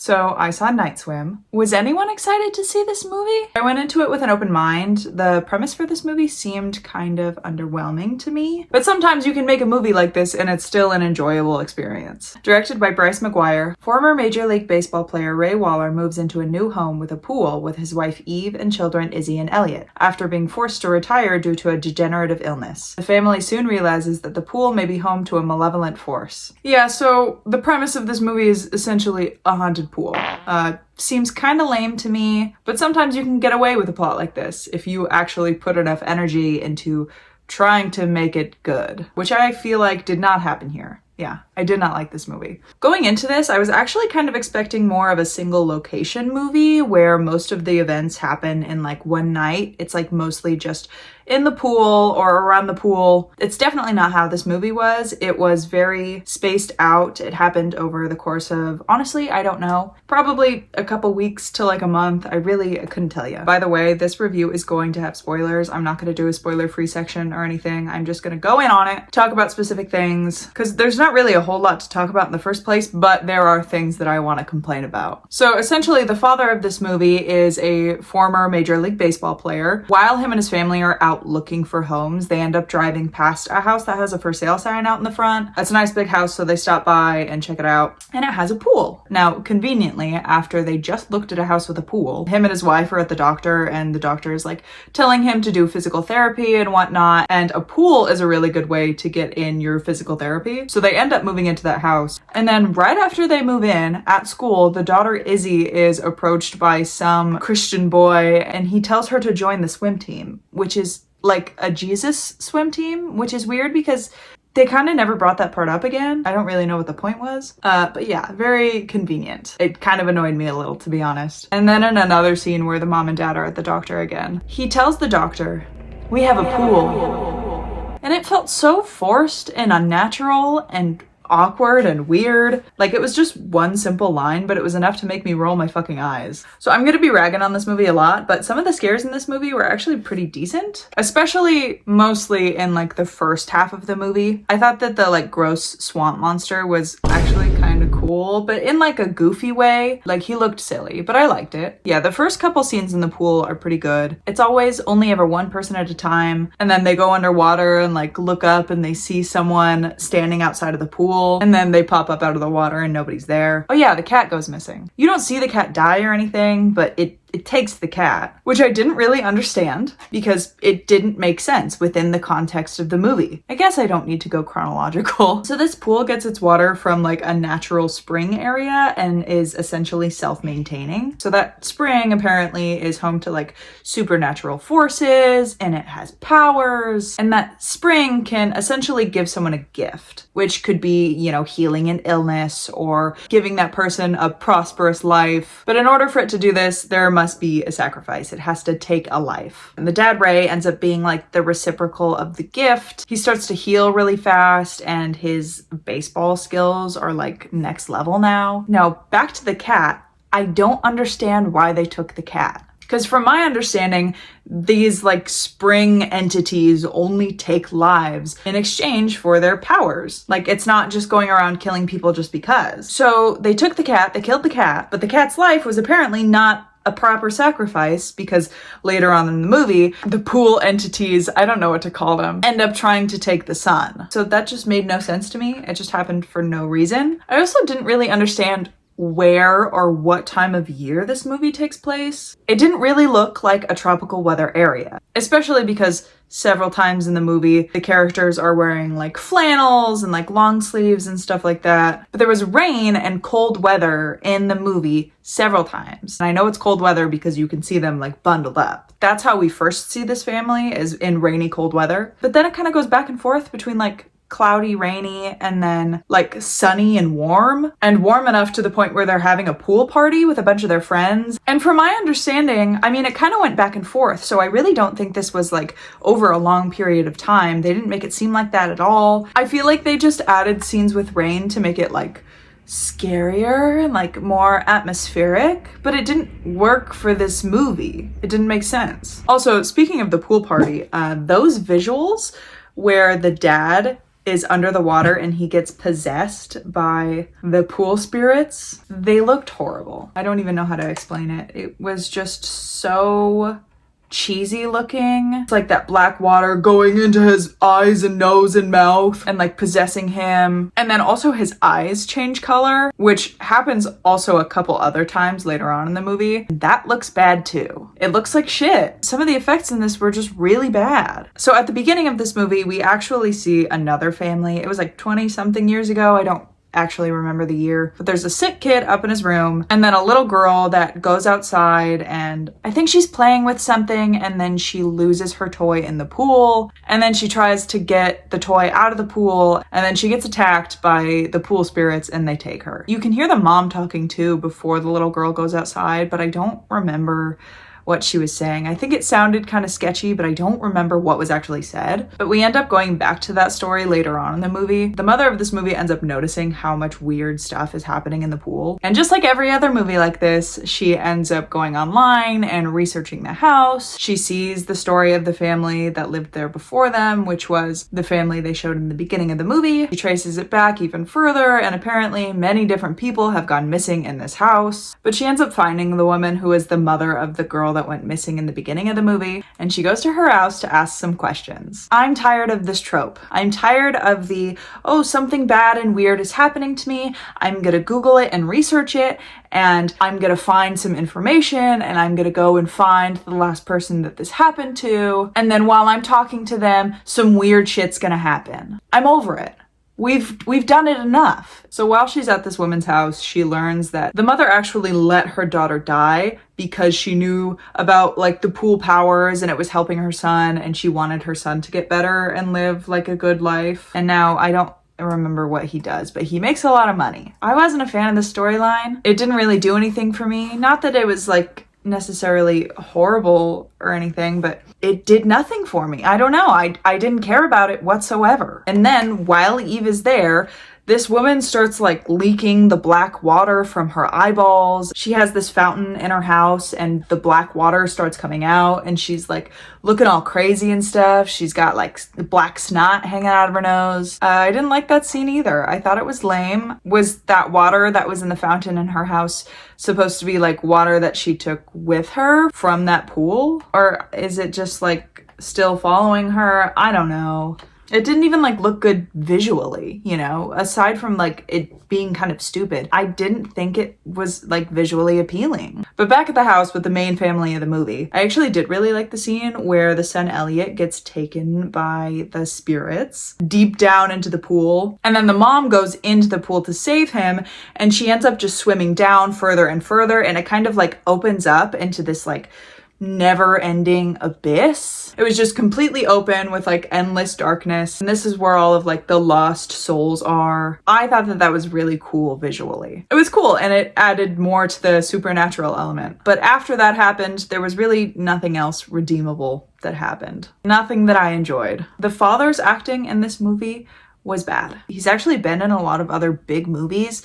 So I saw Night Swim. Was anyone excited to see this movie? I went into it with an open mind. The premise for this movie seemed kind of underwhelming to me, but sometimes you can make a movie like this and it's still an enjoyable experience. Directed by Bryce McGuire, former Major League Baseball player Ray Waller moves into a new home with a pool with his wife Eve and children Izzy and Elliot, after being forced to retire due to a degenerative illness. The family soon realizes that the pool may be home to a malevolent force. Yeah, so the premise of this movie is essentially a haunted pool. Seems kind of lame to me, but sometimes you can get away with a plot like this if you actually put enough energy into trying to make it good, which I feel like did not happen here. Yeah, I did not like this movie. Going into this, I was actually kind of expecting more of a single location movie where most of the events happen in like one night. It's like mostly just in the pool or around the pool. It's definitely not how this movie was. It was very spaced out. It happened over the course of, honestly, I don't know, probably a couple weeks to like a month. I couldn't tell you. By the way, this review is going to have spoilers. I'm not going to do a spoiler-free section or anything. I'm just going to go in on it, talk about specific things, because there's not really a whole lot to talk about in the first place, but there are things that I want to complain about. So essentially, the father of this movie is a former Major League Baseball player. While him and his family are out looking for homes, they end up driving past a house that has a for sale sign out in the front. It's a nice big house, so they stop by and check it out, and it has a pool. Now, conveniently, after they just looked at a house with a pool, him and his wife are at the doctor, and the doctor is like telling him to do physical therapy and whatnot, and a pool is a really good way to get in your physical therapy. So they end up moving into that house, and then right after they move in, at school, the daughter Izzy is approached by some Christian boy, and he tells her to join the swim team, which is like a Jesus swim team, which is weird because they kind of never brought that part up again. I don't really know what the point was. But yeah, very convenient. It kind of annoyed me a little, to be honest. And then in another scene where the mom and dad are at the doctor again, he tells the doctor, "We have a pool." And it felt so forced and unnatural and awkward and weird. Like, it was just one simple line, but it was enough to make me roll my fucking eyes. So I'm gonna be ragging on this movie a lot, but some of the scares in this movie were actually pretty decent, especially mostly in like the first half of the movie. I thought that the like gross swamp monster was actually kind of cool, but in like a goofy way. Like, he looked silly, but I liked it. Yeah, the first couple scenes in the pool are pretty good. It's always only ever one person at a time, and then they go underwater and like look up and they see someone standing outside of the pool, and then they pop up out of the water and nobody's there. Oh yeah, the cat goes missing. You don't see the cat die or anything, but it takes the cat, which I didn't really understand because it didn't make sense within the context of the movie. I guess I don't need to go chronological. So this pool gets its water from like a natural spring area and is essentially self-maintaining. So that spring apparently is home to like supernatural forces, and it has powers, and that spring can essentially give someone a gift, which could be, you know, healing an illness or giving that person a prosperous life. But in order for it to do this, there must be a sacrifice. It has to take a life. And the dad, Ray, ends up being like the reciprocal of the gift. He starts to heal really fast, and his baseball skills are like next level now. Now, back to the cat. I don't understand why they took the cat. Because from my understanding, these like spring entities only take lives in exchange for their powers. Like, it's not just going around killing people just because. So they took the cat, they killed the cat, but the cat's life was apparently not a proper sacrifice, because later on in the movie, the pool entities, I don't know what to call them, end up trying to take the son. So that just made no sense to me. It just happened for no reason. I also didn't really understand where or what time of year this movie takes place. It didn't really look like a tropical weather area, especially because several times in the movie, the characters are wearing like flannels and like long sleeves and stuff like that. But there was rain and cold weather in the movie several times. And I know it's cold weather because you can see them like bundled up. That's how we first see this family, is in rainy, cold weather. But then it kind of goes back and forth between like cloudy, rainy, and then like sunny and warm enough to the point where they're having a pool party with a bunch of their friends. And from my understanding, I mean, it kind of went back and forth. So I really don't think this was like over a long period of time. They didn't make it seem like that at all. I feel like they just added scenes with rain to make it like scarier and like more atmospheric, but it didn't work for this movie. It didn't make sense. Also, speaking of the pool party, those visuals where the dad is under the water and he gets possessed by the pool spirits. They looked horrible. I don't even know how to explain it. It was just so cheesy looking. It's like that black water going into his eyes and nose and mouth and like possessing him. And then also his eyes change color, which happens also a couple other times later on in the movie. That looks bad too. It looks like shit. Some of the effects in this were just really bad. So at the beginning of this movie, we actually see another family. It was like 20 something years ago. I don't actually remember the year, but there's a sick kid up in his room and then a little girl that goes outside and I think she's playing with something and then she loses her toy in the pool and then she tries to get the toy out of the pool and then she gets attacked by the pool spirits and they take her. You can hear the mom talking too before the little girl goes outside, but I don't remember what she was saying. I think it sounded kind of sketchy, but I don't remember what was actually said. But we end up going back to that story later on in the movie. The mother of this movie ends up noticing how much weird stuff is happening in the pool. And just like every other movie like this, she ends up going online and researching the house. She sees the story of the family that lived there before them, which was the family they showed in the beginning of the movie. She traces it back even further, and apparently many different people have gone missing in this house. But she ends up finding the woman who is the mother of the girl that went missing in the beginning of the movie, and she goes to her house to ask some questions. I'm tired of this trope. I'm tired of the, oh, something bad and weird is happening to me. I'm gonna Google it and research it, and I'm gonna find some information, and I'm gonna go and find the last person that this happened to, and then while I'm talking to them, some weird shit's gonna happen. I'm over it. We've done it enough. So while she's at this woman's house, she learns that the mother actually let her daughter die because she knew about like the pool powers and it was helping her son and she wanted her son to get better and live like a good life. And now I don't remember what he does, but he makes a lot of money. I wasn't a fan of the storyline. It didn't really do anything for me. Not that it was like necessarily horrible or anything, but it did nothing for me. I don't know. I didn't care about it whatsoever. And then while Eve is there, this woman starts like leaking the black water from her eyeballs. She has this fountain in her house and the black water starts coming out and she's like looking all crazy and stuff. She's got like black snot hanging out of her nose. I didn't like that scene either. I thought it was lame. Was that water that was in the fountain in her house supposed to be like water that she took with her from that pool? Or is it just like still following her? I don't know. It didn't even like look good visually, you know, aside from like it being kind of stupid. I didn't think it was like visually appealing. But back at the house with the main family of the movie, I actually did really like the scene where the son Elliot gets taken by the spirits deep down into the pool. And then the mom goes into the pool to save him and she ends up just swimming down further and further. And it kind of like opens up into this like never-ending abyss. It was just completely open with like endless darkness, and this is where all of like the lost souls are. I thought that that was really cool visually. It was cool and it added more to the supernatural element. But after that happened, there was really nothing else redeemable that happened. Nothing that I enjoyed. The father's acting in this movie was bad. He's actually been in a lot of other big movies,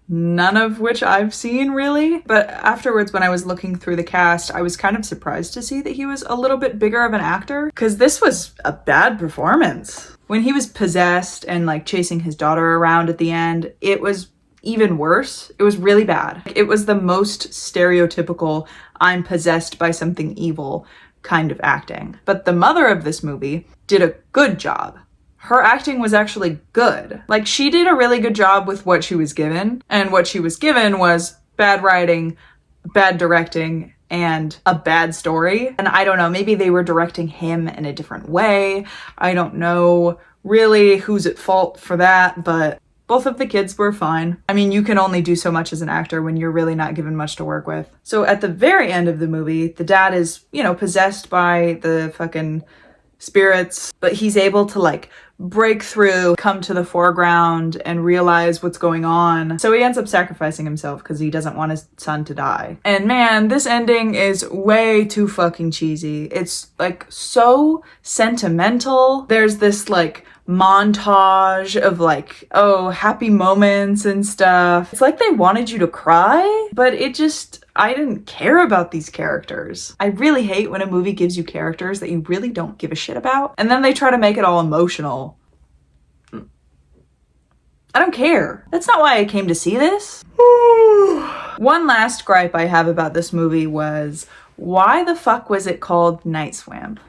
none of which I've seen really. But afterwards, when I was looking through the cast, I was kind of surprised to see that he was a little bit bigger of an actor, because this was a bad performance. When he was possessed and like chasing his daughter around at the end, it was even worse. It was really bad. It was the most stereotypical, I'm possessed by something evil kind of acting. But the mother of this movie did a good job. Her acting was actually good. Like, she did a really good job with what she was given, and what she was given was bad writing, bad directing, and a bad story. And I don't know, maybe they were directing him in a different way. I don't know really who's at fault for that, but both of the kids were fine. I mean, you can only do so much as an actor when you're really not given much to work with. So at the very end of the movie, the dad is, you know, possessed by the fucking spirits, but he's able to like break through, come to the foreground and realize what's going on. So he ends up sacrificing himself because he doesn't want his son to die. And man, this ending is way too fucking cheesy. It's like so sentimental. There's this like montage of like, oh, happy moments and stuff. It's like they wanted you to cry, but I didn't care about these characters. I really hate when a movie gives you characters that you really don't give a shit about, and then they try to make it all emotional. I don't care. That's not why I came to see this. One last gripe I have about this movie was, why the fuck was it called Night Swim?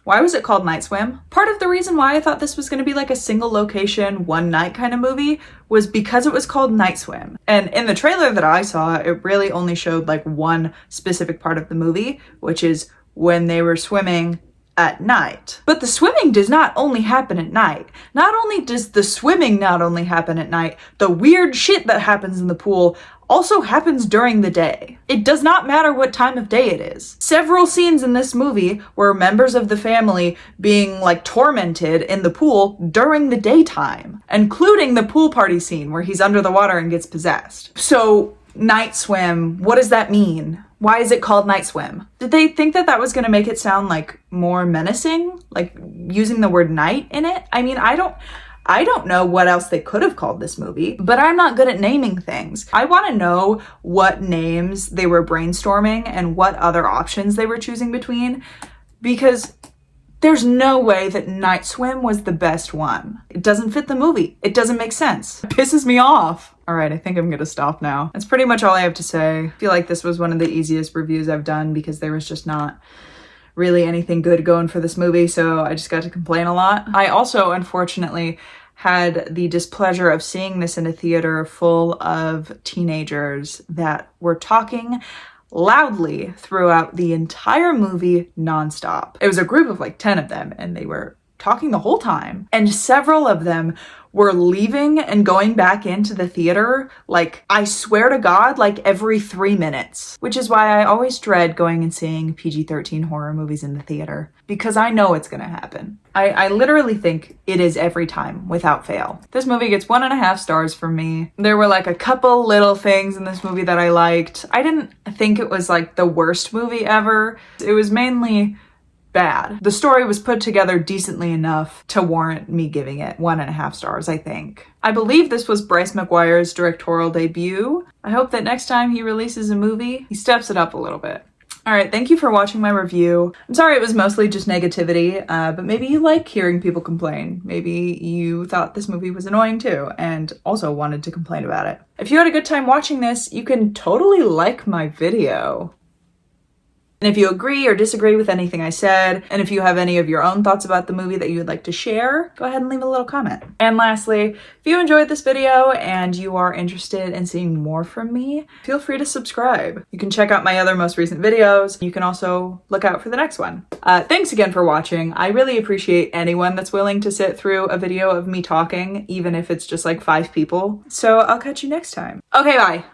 Why was it called Night Swim? Part of the reason why I thought this was gonna be like a single location, one night kind of movie was because it was called Night Swim. And in the trailer that I saw, it really only showed like one specific part of the movie, which is when they were swimming at night. But the swimming does not only happen at night. Not only does the swimming not only happen at night, the weird shit that happens in the pool also happens during the day. It does not matter what time of day it is. Several scenes in this movie were members of the family being like tormented in the pool during the daytime, including the pool party scene where he's under the water and gets possessed. So Night Swim, what does that mean? Why is it called Night Swim? Did they think that that was gonna make it sound like more menacing? Like using the word night in it? I mean, I don't know what else they could have called this movie, but I'm not good at naming things. I want to know what names they were brainstorming and what other options they were choosing between, because there's no way that Night Swim was the best one. It doesn't fit the movie. It doesn't make sense. It pisses me off. All right, I think I'm gonna stop now. That's pretty much all I have to say. I feel like this was one of the easiest reviews I've done because there was just not really anything good going for this movie, so I just got to complain a lot. I also, unfortunately, had the displeasure of seeing this in a theater full of teenagers that were talking loudly throughout the entire movie nonstop. It was a group of like 10 of them, and they were talking the whole time, and several of them were leaving and going back into the theater, like, I swear to God, like every 3 minutes. Which is why I always dread going and seeing PG-13 horror movies in the theater, because I know it's gonna happen. I literally think it is every time, without fail. This movie gets 1.5 stars from me. There were like a couple little things in this movie that I liked. I didn't think it was like the worst movie ever. It was mainly bad. The story was put together decently enough to warrant me giving it 1.5 stars, I think. I believe this was Bryce McGuire's directorial debut. I hope that next time he releases a movie, he steps it up a little bit. All right, thank you for watching my review. I'm sorry it was mostly just negativity, but maybe you like hearing people complain. Maybe you thought this movie was annoying too, and also wanted to complain about it. If you had a good time watching this, you can totally like my video. And if you agree or disagree with anything I said, and if you have any of your own thoughts about the movie that you would like to share, go ahead and leave a little comment. And lastly, if you enjoyed this video and you are interested in seeing more from me, feel free to subscribe. You can check out my other most recent videos. You can also look out for the next one. Thanks again for watching. I really appreciate anyone that's willing to sit through a video of me talking, even if it's just like 5 people. So I'll catch you next time. Okay, bye.